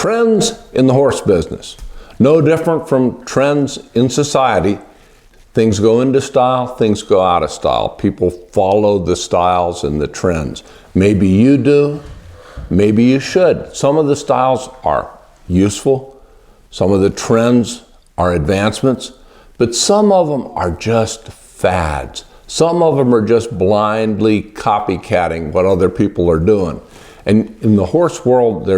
Trends in the horse business. No different from trends in society. Things go into style, things go out of style. People follow the styles and the trends. Maybe you do, maybe you should. Some of the styles are useful, some of the trends are advancements, but some of them are just fads. Some of them are just blindly copycatting what other people are doing. And in the horse world,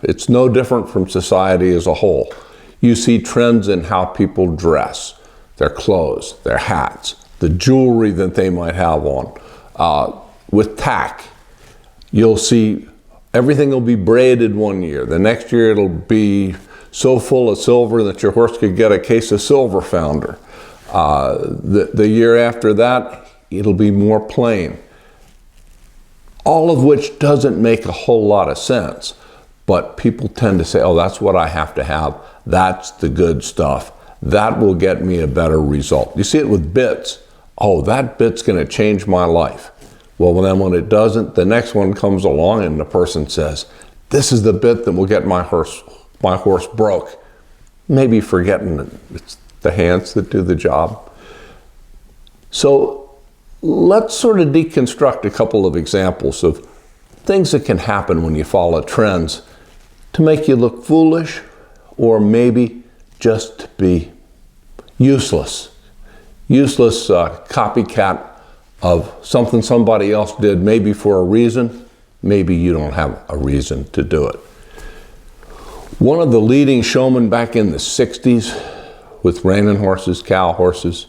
it's no different from society as a whole. You see trends in how people dress, their clothes, their hats, the jewelry that they might have on. With tack, you'll see everything will be braided one year. The next year it'll be so full of silver that your horse could get a case of Silver Founder. The year after that, it'll be more plain. All of which doesn't make a whole lot of sense, but people tend to say, oh, that's what I have to have. That's the good stuff. That will get me a better result. You see it with bits. Oh, that bit's gonna change my life. Well, then when it doesn't, the next one comes along and the person says, this is the bit that will get my horse broke. Maybe forgetting that it's the hands that do the job. So let's sort of deconstruct a couple of examples of things that can happen when you follow trends to make you look foolish or maybe just to be useless. Useless copycat of something somebody else did, maybe for a reason, maybe you don't have a reason to do it. One of the leading showmen back in the 60s with reining horses, cow horses,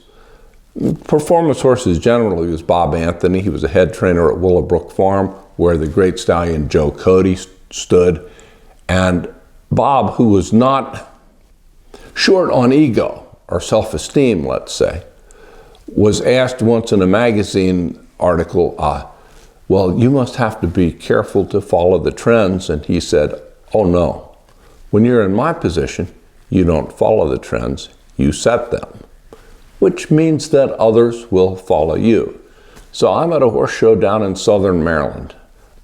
performance horses generally was Bob Anthony. He was a head trainer at Willowbrook Farm where the great stallion Joe Cody stood. And Bob, who was not short on ego or self-esteem, let's say, was asked once in a magazine article, well, you must have to be careful to follow the trends. And he said, oh no, when you're in my position, you don't follow the trends, you set them, which means that others will follow you. So I'm at a horse show down in southern Maryland.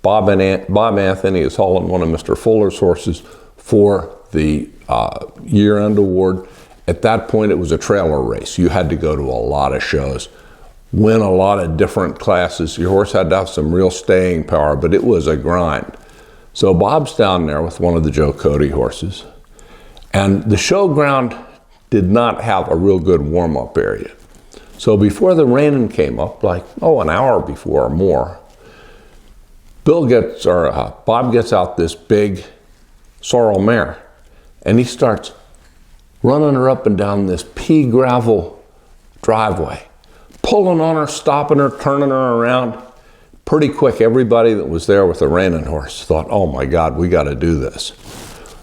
Bob Anthony is hauling one of Mr. Fuller's horses for the year-end award. At that point, it was a trailer race. You had to go to a lot of shows, win a lot of different classes. Your horse had to have some real staying power, but it was a grind. So Bob's down there with one of the Joe Cody horses, and the showground did not have a real good warm-up area. So before the reining came up, like, an hour before or more, Bob gets out this big sorrel mare, and he starts running her up and down this pea gravel driveway, pulling on her, stopping her, turning her around. Pretty quick, everybody that was there with the reining horse thought, oh my God, we got to do this.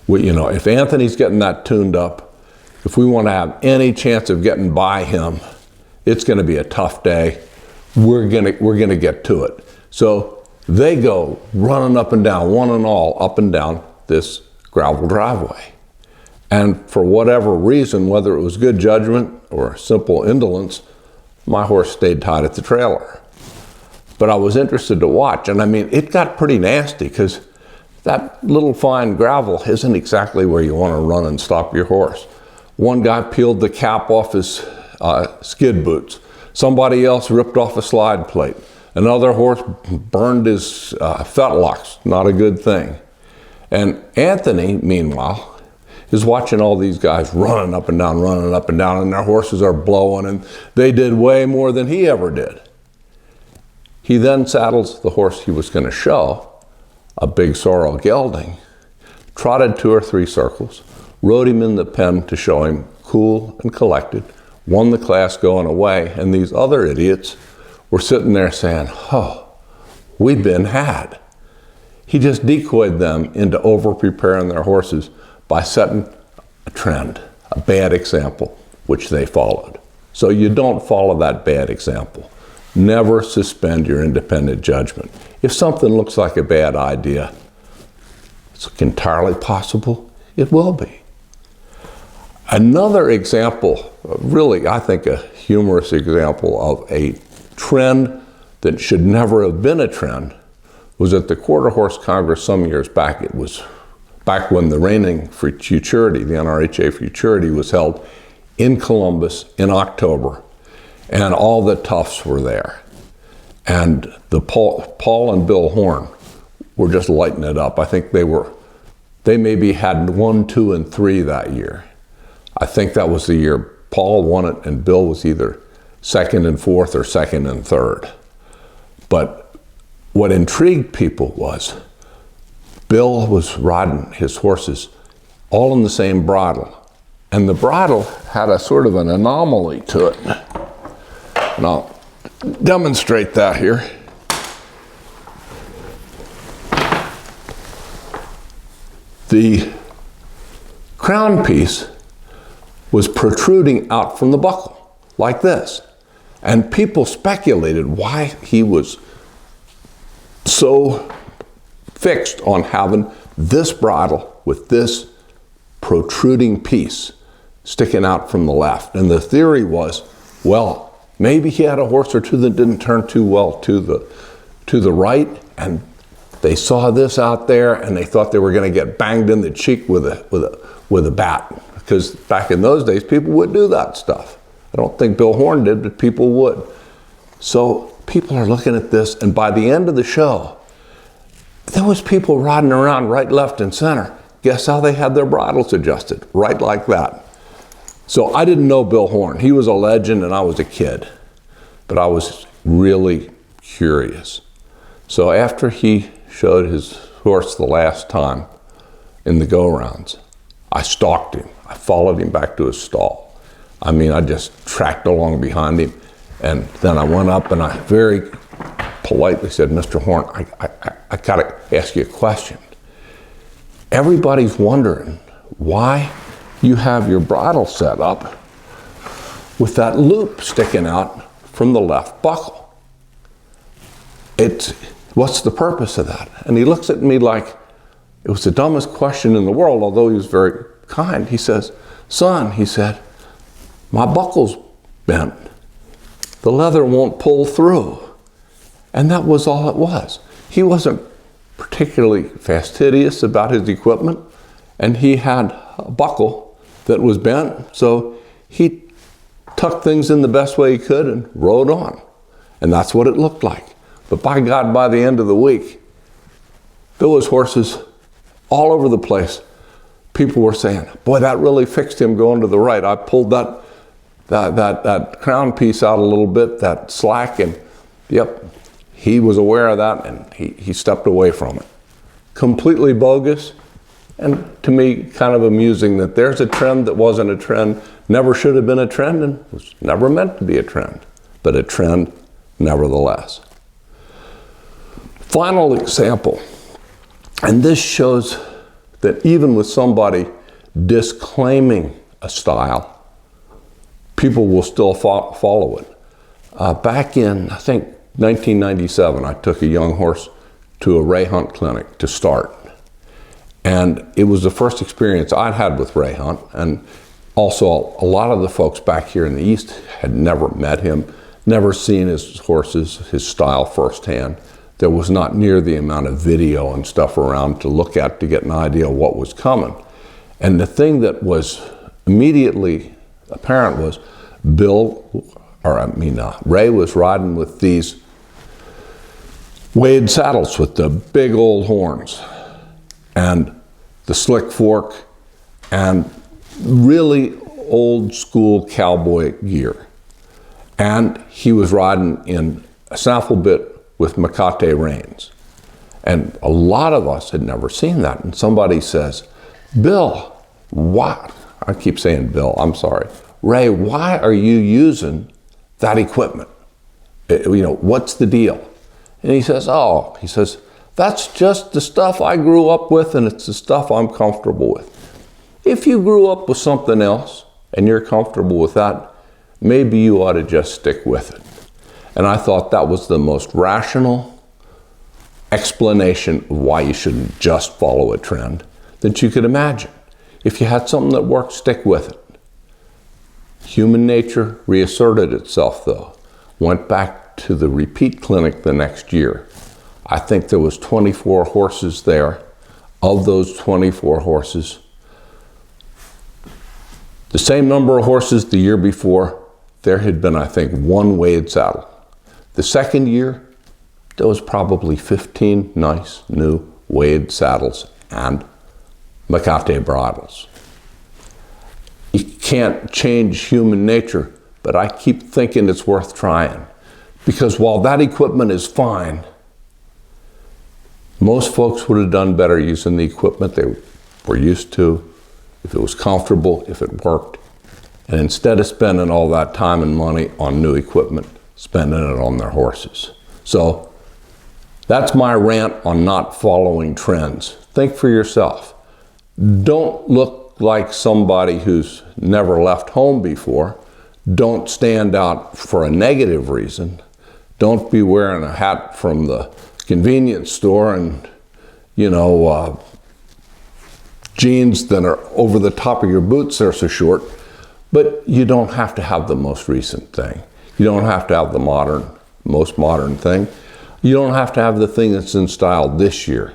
If Anthony's getting that tuned up, if we want to have any chance of getting by him, it's going to be a tough day. We're gonna get to it. So they go running up and down, one and all, up and down this gravel driveway. And for whatever reason, whether it was good judgment or simple indolence, my horse stayed tied at the trailer. But I was interested to watch, and I mean, it got pretty nasty because that little fine gravel isn't exactly where you want to run and stop your horse. One guy peeled the cap off his skid boots. Somebody else ripped off a slide plate. Another horse burned his fetlocks, not a good thing. And Anthony, meanwhile, is watching all these guys running up and down, and their horses are blowing, and they did way more than he ever did. He then saddles the horse he was going to show, a big sorrel gelding, trotted 2 or 3 circles, rode him in the pen to show him cool and collected, won the class going away, and these other idiots were sitting there saying, oh, we've been had. He just decoyed them into over-preparing their horses by setting a trend, a bad example, which they followed. So you don't follow that bad example. Never suspend your independent judgment. If something looks like a bad idea, it's entirely possible it will be. Another example, really I think a humorous example of a trend that should never have been a trend, was at the Quarter Horse Congress some years back. It was back when the reining futurity, the NRHA futurity, was held in Columbus in October, and all the toughs were there. And the Paul and Bill Horn were just lighting it up. I think they maybe had 1, 2, and 3 that year. I think that was the year Paul won it and Bill was either 2nd and 4th or 2nd and 3rd. But what intrigued people was Bill was riding his horses all in the same bridle. And the bridle had a sort of an anomaly to it. And I'll demonstrate that here. The crown piece was protruding out from the buckle, like this. And people speculated why he was so fixed on having this bridle with this protruding piece sticking out from the left. And the theory was, well, maybe he had a horse or two that didn't turn too well to the right, and they saw this out there and they thought they were going to get banged in the cheek with a bat. Because back in those days, people would do that stuff. I don't think Bill Horn did, but people would. So people are looking at this, and by the end of the show, there was people riding around right, left, and center. Guess how they had their bridles adjusted? Right like that. So I didn't know Bill Horn. He was a legend and I was a kid. But I was really curious. So after he showed his horse the last time in the go-rounds, I stalked him. I followed him back to his stall. I mean, I just tracked along behind him. And then I went up and I very politely said, Mr. Horn, I gotta ask you a question. Everybody's wondering why you have your bridle set up with that loop sticking out from the left buckle. What's the purpose of that? And he looks at me like it was the dumbest question in the world, although he was very kind. He says, son, he said, my buckle's bent. The leather won't pull through. And that was all it was. He wasn't particularly fastidious about his equipment, and he had a buckle that was bent, so he tucked things in the best way he could and rode on. And that's what it looked like. But by God, by the end of the week, there was horses all over the place. People were saying, boy, that really fixed him going to the right. I pulled that crown piece out a little bit, that slack, and yep, he was aware of that and he stepped away from it. Completely bogus, and to me, kind of amusing that there's a trend that wasn't a trend, never should have been a trend, and was never meant to be a trend, but a trend nevertheless. Final example, and this shows that even with somebody disclaiming a style, people will still follow it. Back in, I think, 1997, I took a young horse to a ray hunt clinic to start. And it was the first experience I'd had with ray hunt. And also, a lot of the folks back here in the East had never met him, never seen his horses, his style firsthand. There was not near the amount of video and stuff around to look at to get an idea of what was coming. And the thing that was immediately apparent was Ray was riding with these weighted saddles with the big old horns and the slick fork and really old school cowboy gear. And he was riding in a snaffle bit with Makate reins. And a lot of us had never seen that. And somebody says, Bill, why? I keep saying Bill, I'm sorry. Ray, why are you using that equipment? What's the deal? And he says, that's just the stuff I grew up with and it's the stuff I'm comfortable with. If you grew up with something else and you're comfortable with that, maybe you ought to just stick with it. And I thought that was the most rational explanation of why you shouldn't just follow a trend that you could imagine. If you had something that worked, stick with it. Human nature reasserted itself, though. Went back to the repeat clinic the next year. I think there was 24 horses there. of those 24 horses, the same number of horses the year before, there had been, I think, one weighted saddle. The second year, there was probably 15 nice new weighted saddles and Macate bridles. You can't change human nature, but I keep thinking it's worth trying. Because while that equipment is fine, most folks would have done better using the equipment they were used to, if it was comfortable, if it worked. And instead of spending all that time and money on new equipment, spending it on their horses. So that's my rant on not following trends. Think for yourself. Don't look like somebody who's never left home before. Don't stand out for a negative reason. Don't be wearing a hat from the convenience store and, jeans that are over the top of your boots are so short. But you don't have to have the most recent thing. You don't have to have the most modern thing. You don't have to have the thing that's in style this year.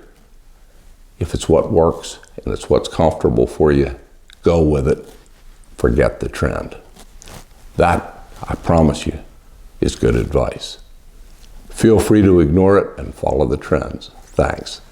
If it's what works and it's what's comfortable for you, go with it. Forget the trend. That, I promise you, is good advice. Feel free to ignore it and follow the trends. Thanks.